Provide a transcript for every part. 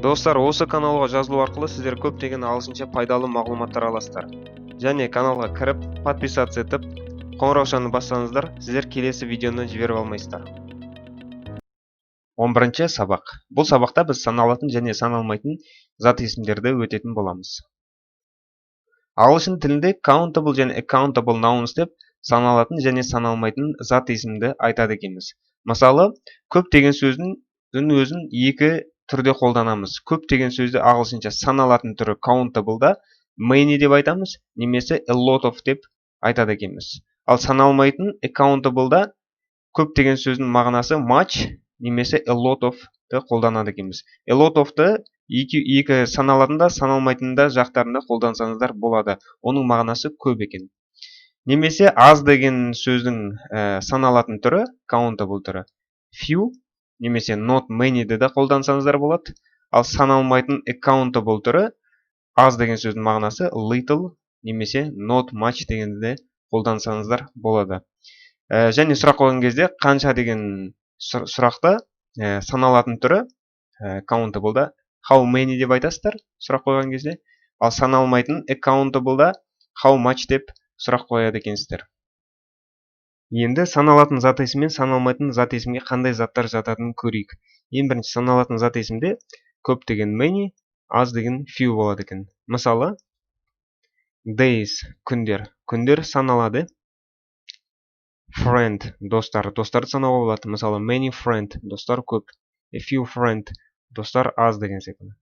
Достар, осы каналға жазылу арқылы сіздер көптеген ағылшынша пайдалы мағлұматтар аласыздар. Және каналға кіріп, подписаться етіп, қоңыраушаны бассаңыздар, сіздер келесі видеоны жіберіп алмайсыздар. 11-ші сабақ. Бұл сабақта біз саналатын және саналмайтын зат есімдерді өтетін боламыз. Ағылшын тілінде countable және accountable nouns деп саналатын және саналмайтын зат есімді айтады екенбіз. Мысалы, көп деген сөздің өзін екі түрде қолданамыз. Көп деген сөзді ағылшынша саналатын түрі countable-да many деп айтамыз, немесе a lot of деп айтады екенбіз. Ал саналмайтын accountable-да көп деген сөздің мағынасы much немесе a lot of-ды қолданады екенбіз. A lot of-ды екі саналатында, саналмайтында жақтарында қолдансаңыздар болады. Оның мағынасы көп екен. Немесе аз деген сөздің саналатын түрі countable түрі few немесе not many-ді да қолдансаңыздар болады. Ал саналмайтын accountable түрі аз деген сөздің мағынасы little немесе not much дегенді де қолдансаңыздар болады. Және сұрақ қойған кезде қанша деген сұрақта саналатын түрі countable-да how many деп айтасыздар сұрақ қойған кезде. Ал саналмайтын accountable-да how much деп сұрақ қояды екенсіздер. Енді саналатын зат есім мен саналмайтын зат есімге қандай заттар жататынын көрейік. Ең бірінші саналатын зат есімде көп деген many, аз деген few болады екен. Мысалы, days күндер. Күндер саналады. Friend достарды санауға болады. Мысалы, many friend достар көп. A few friend достар аз деген секілді.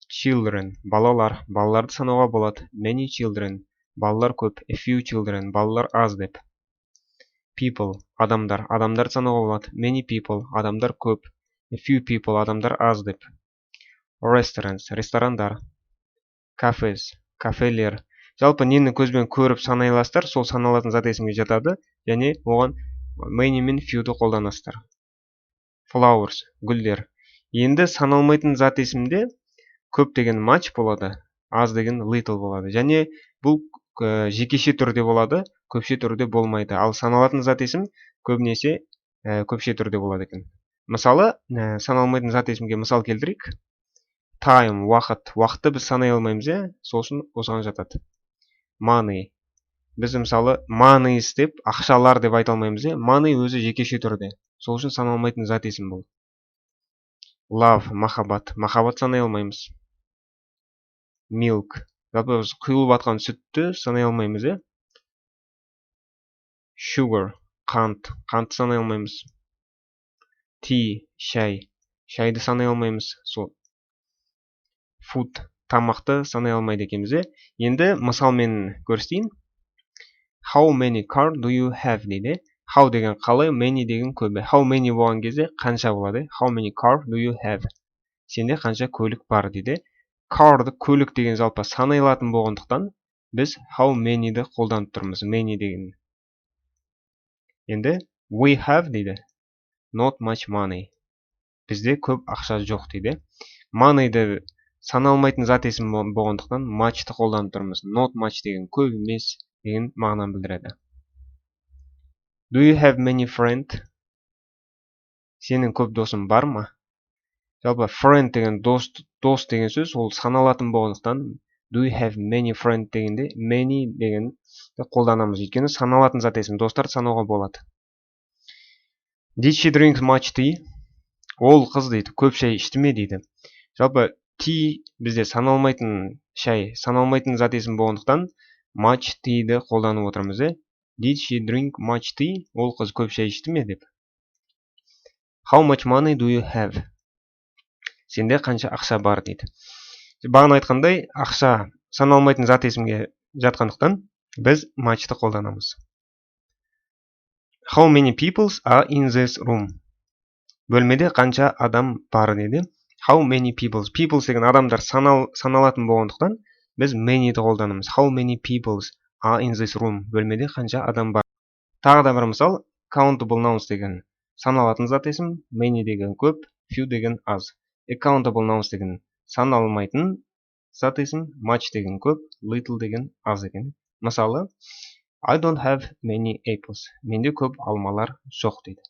Children балаларды санауға болады. Many children балалар көп. A few children балалар аз деп. People адамдар санауға болады. Many people адамдар көп. A few people адамдар аз деп. Restaurants ресторандар. Cafes кафелер. Жалпы нені көзбен көріп санай аласыздар, сол саналатын зат есімге жатады, және оған many мен few-ді қолданасыздар. Flowers гүлдер. Енді саналмайтын зат есімде көп деген much болады, аз деген little болады. Және бұл жекеше түрде болады, көпше түрде болмайды. Ал саналатын зат есім көбінесе көпше түрде болады екен. Мысалы, саналмайтын зат есімге мысал келтірейік. Time уақытты біз санай алмаймыз, сол үшін осыған жатады. Money біз мысалы monies деп ақшалар деп айта алмаймыз, money өзі жекеше түрде. Сол үшін саналмайтын зат есім бұл. Love махаббат санай алмаймыз. Milk жалпы құйылып жатқан сүтті санай алмаймыз, Sugar қантты санай алмаймыз. Tea шайды санай алмаймыз. Food тамақты санай алмайды екенбіз. Енді мысалмен көрсетейін. How many car do you have дейді. How деген қалай, many деген көбі. How many болған кезде қанша болады? How many car do you have? Сенде қанша көлік бар дейді. Car'ды көлік деген жалпы санайлатын болғандықтан біз how many-ді қолданып тұрмыз. Many деген. Енді we have дейді. Not much money. Бізде көп ақша жоқ дейді. Money-ді саналмайтын зат есім болғандықтан much-ты қолданып тұрмыз. Not much деген көп емес деген мағынаны білдіреді. Do you have many friend? Сенің көп досың бар ма? Жалпы friend деген дос деген сөз, ол саналатын болғандықтан do you have many friend дегенде many деген қолданамыз. Өйткені саналатын зат есім достар санауға болады. Did she drink much tea? Ол қыз дейді, көп шай ішті ме дейді. Жалпы tea бізде саналмайтын шай, саналмайтын зат есім болғандықтан much tea-ді қолданып отырмыз. Did she drink much tea? Ол қыз көп шай ішті ме деп. How much money do you have? Сенде қанша ақша бар дейді. Бағана айтқандай, ақша саналмайтын зат есімге жатқандықтан біз much-ты қолданамыз. How many people are in this room? Бөлмеде қанша адам бар дейді. How many people? People деген адамдар саналатын болғандықтан біз many-ді қолданамыз. How many people are in this room? Бөлмеде қанша адам бар? Тағы да бір мысал, countable nouns деген саналатын зат есім, many деген көп, few деген аз. Accountable nouns деген саналмайтын зат есім, much деген көп, little деген аз екен. Мысалы, I don't have many apples. Менде көп алмалар жоқ дейді.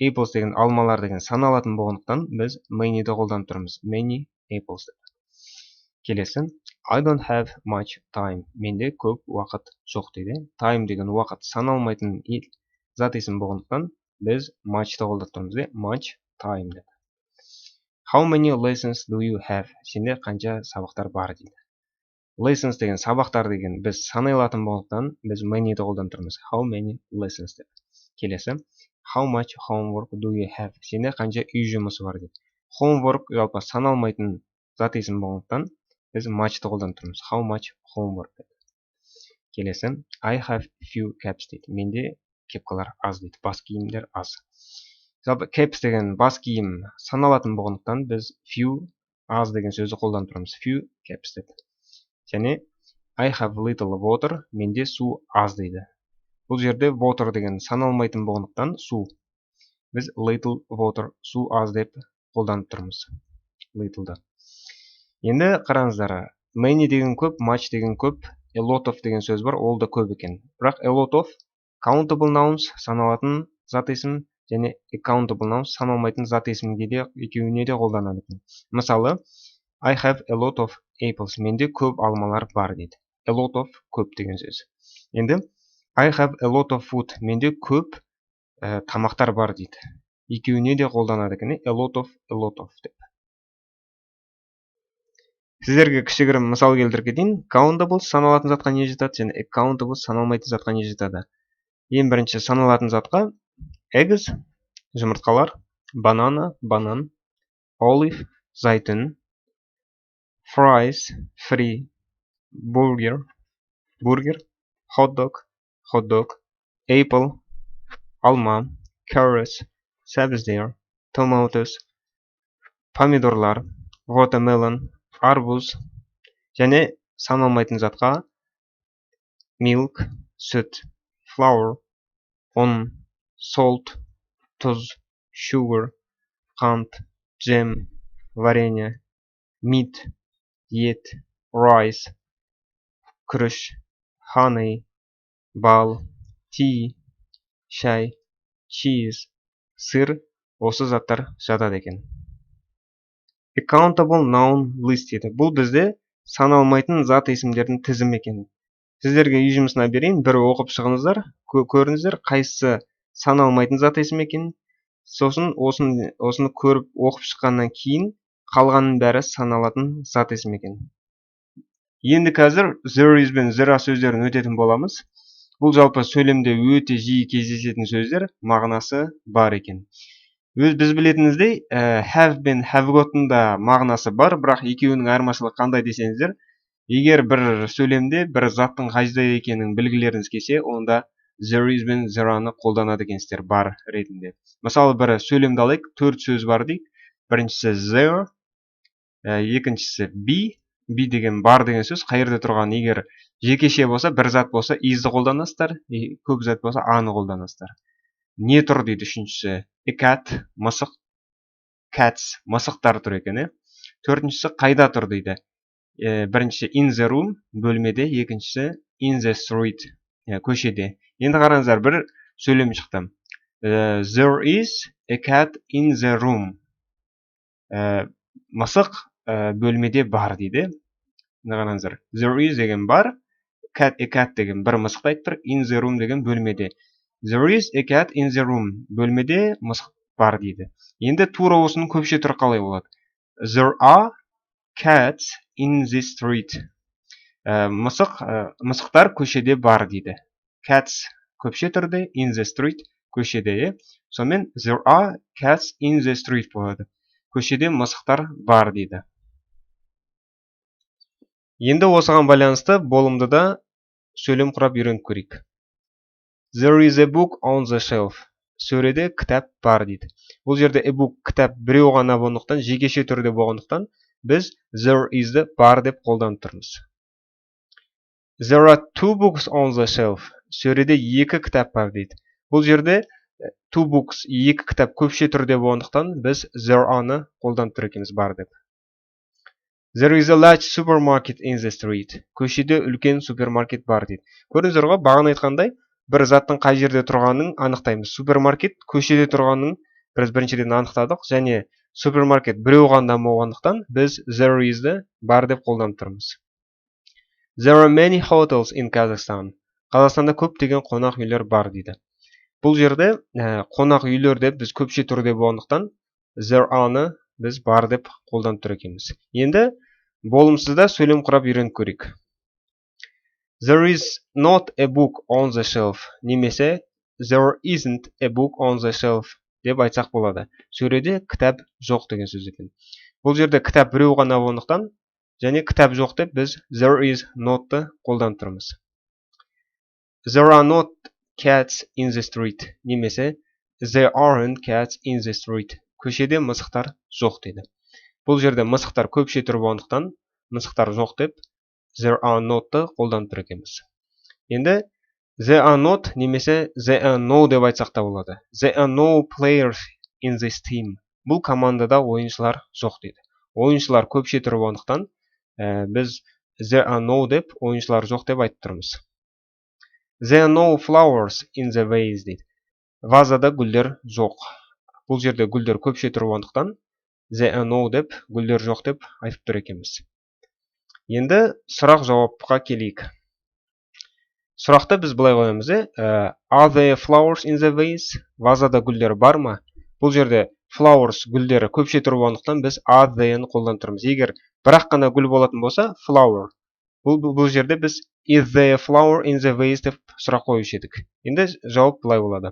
Apples деген алмалар деген саналатын болғандықтан біз many-ді қолданып тұрмыз. Many apples. Келесі. I don't have much time. Менде көп уақыт жоқ дейді. Time деген уақыт саналмайтын зат есім болғандықтан біз much'ты қолданып тұрмыз де. Much time деп. How many lessons do you have? Сенде қанша сабақтар бар дейді. Lessons деген сабақтар деген біз санай алатын болғандықтан біз many'ді қолданып тұрмыз. How many lessons деп. Келесі. How much homework do you have? Сенде қанша үй жұмысы бар дейді. Homework жалпы саналмайтын зат есім болғандықтан біз much'ты қолданып тұрмыз. How much homework деп. Келесі. I have few caps дейді. Менде кепкалар аз дейді. Бас киімдер аз. Жалпы caps деген бас киім саналатын болғандықтан біз few аз деген сөзді қолданып тұрмыз. Few caps деп. Және I have little water. Менде су аз дейді. Бұл жерде water деген саналмайтын болғандықтан су. Біз little water су аз деп қолданып тұрмыз. Little'да. Енді қараңыздар. Many деген көп, much деген көп, a lot of деген сөз бар, ол да көп екен. Бірақ a lot of countable nouns саналатын зат есім және accountable nouns саналмайтын зат есімге де екеуіне де қолданады екен. Мысалы, I have a lot of apples. Менде көп алмалар бар дейді. A lot of көп деген сөз. Енді I have a lot of food. Менде көп тамақтар бар дейді. Екеуіне де қолданады екен. A lot of деп. Сіздерге кішігірім мысал келтіріп кетейін. Countable саналатын затқа не жатады және accountable саналмайтын затқа не жатады. Ең бірінші саналатын затқа eggs жұмыртқалар, banana банан, olive зайтүн, fries фри, burger hot dog, apple алма, carrots сәбіздер, tomatoes помидорлар, watermelon арбуз және саналмайтын затқа milk сүт, flour ұн, salt тұз, sugar қант, jam варенье, meat ет, rice күріш, honey бал, tea шай, cheese сыр, осы заттар жатады екен. Accountable noun list еді. Бұл бізде саналмайтын зат есімдердің тізімі екен. Сіздерге үй жұмысына берейін, бір оқып шығыңыздар, көріңіздер қайсысы саналмайтын зат есім екен. Сосын осыны көріп оқып шыққаннан кейін қалғанның бәрі саналатын зат есім екен. Енді қазір there is бен there are сөздерін өтетін боламыз. Бұл жалпы сөйлемде өте жиі кездесетін сөздер, мағынасы бар екен. Біз білетініздей, have бен have got'ың да мағынасы бар, бірақ екеуінің айырмашылығы қандай десеңіздер, егер бір сөйлемде бір заттың қайда екенін білгілеріңіз келсе, онда there is бен there are'ны қолданады екенсіздер бар ретінде. Мысалы, бір сөйлемді алайық, 4 сөз бар дейік. Біріншісі there, екіншісі be деген бар деген сөз, қайерде тұрған, егер жекеше болса, бір зат болса, is'ді қолданасыздар, көп зат болса, аны қолданасыздар. Не тұр дейді үшіншісі, a cat, мысық, cats, мысықтар тұр екен. Төртіншісі қайда тұр дейді. Біріншісі in the room, бөлмеде, екіншісі in the street, көшеде. Енді қараңыздар, бір сөйлем шықты. There is a cat in the room. Мысық бөлмеде бар дейді. Қараңыздар, there is деген бар, a cat деген бір мысықты айтып тұр, in the room деген бөлмеде. There is a cat in the room. Бөлмеде мысық бар дейді. Енді тура осының көпше түрі қалай болады? There are cats in the street. Мысықтар көшеде бар дейді. Cats көпше түрде, in the street көшеде. Сонымен there are cats in the street болады. Көшеде мысықтар бар дейді. Енді осыған байланысты болымды да сөйлем құрап үйреніп көрейік. There is a book on the shelf. Сөреде кітап бар дейді. Бұл жерде a book кітап біреу ғана болғандықтан, жекеше түрде болғандықтан, біз there is-ді бар деп қолданып тұрмыз. There are 2 books on the shelf. Сөреде 2 кітап бар дейді. Бұл жерде 2 books 2 кітап көпше түрде болғандықтан, біз there are-ны қолданып тұр екенбіз бар деп. There is a large supermarket in the street. Көшеде үлкен супермаркет бар дейді. Көрдіңіздер ғой, бағана айтқандай, бір заттың қай жерде тұрғанын анықтаймыз. Супермаркет көшеде тұрғанын біз біріншіден анықтадық, және супермаркет біреу ғана болғандықтан біз there is-ді бар деп қолданып тұрмыз. There are many hotels in Kazakhstan. Қазақстанда көптеген қонақ үйлер бар дейді. Бұл жерде қонақ үйлер деп біз көпше түрде болғандықтан there are-ны біз бар деп қолданып тұр екенбіз. Енді болымсызда сөйлем құрап үйреніп көрейік. There is not a book on the shelf. Немесе there isn't a book on the shelf деп айтсақ болады. Сөреде кітап жоқ деген сөз екен. Бұл жерде кітап біреу ғана болғандықтан және кітап жоқ деп біз there is not-ты қолданып тұрмыз. There are not cats in the street. Немесе there aren't cats in the street. Көшеде мысықтар жоқ дейді. Бұл жерде мысықтар көпше түр болғандықтан мысықтар жоқ деп there are not-ты қолданып тұр екенбіз. Енді there are not немесе there are no деп айтсақ та болады. There are no players in this team. Бұл командада ойыншылар жоқ дейді. Ойыншылар көпше түр болғандықтан біз there are no деп ойыншылар жоқ деп айтып тұрмыз. There are no flowers in the vase дейді. Вазада гүлдер жоқ. Бұл жерде гүлдер көпше түр болғандықтан there are no деп гүлдер жоқ деп айтып тұр екенбіз. Енді сұрақ жауапқа келейік. Сұрақта біз былай қоямыз. Are there flowers in the vase? Вазада гүлдер бар ма? Бұл жерде flowers гүлдері көпше түр болғандықтан біз are there-ны қолданып тұрмыз. Егер бірақ қана гүл болатын болса flower. Бұл жерде біз is there flower in the vase деп сұрақ қоюшы едік. Енді жауап былай болады.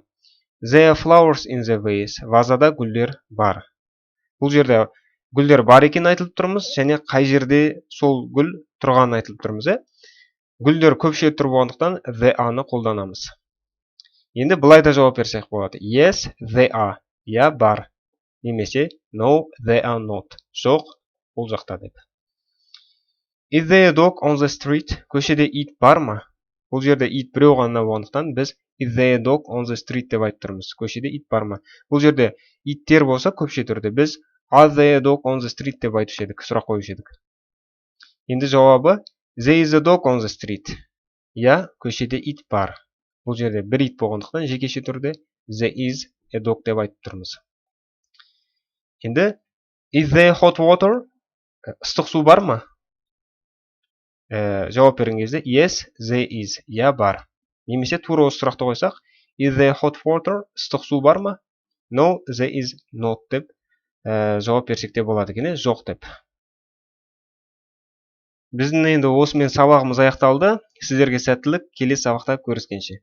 There are flowers in the vase. Вазада гүлдер бар. Бұл жерде гүлдер бар екен айтылып тұрмыз, және қай жерде сол гүл тұрғанын айтылып тұрмыз. Гүлдер көпше түр болғандықтан the are-ны қолданамыз. Енді былай да жауап берсек болады. Yes, they are. Я бар. Немесе no, they are not. Жоқ, бұл жақта деп. Is there a dog on the street? Көшеде ит бар ма? Бұл жерде ит біреу ғана болғандықтан біз is there a dog on the street деп айтып тұрмыз. Көшеде ит бар ма? Бұл жерде иттер болса көпше түрде біз are there a dog on the street деп айтушы едік, сұрақ қоюшы едік. Енді жауабы there is a dog on the street. Я, көшеде ит бар. Бұл жерде бір ит болғандықтан жекеше түрде there is a dog деп айтып тұрмыз. Енді is there hot water? Ыстық су бар ма? Жауап берген кезде yes, there is. Я бар. Немесе тура осы сұрақты қойсақ is there hot water? Ыстық су бар ма? No, there is not деп жауап берсек те болады екен, жоқ деп. Біздің енді осымен сабағымыз аяқталды. Сіздерге сәттілік, келесі сабақта көріскенше.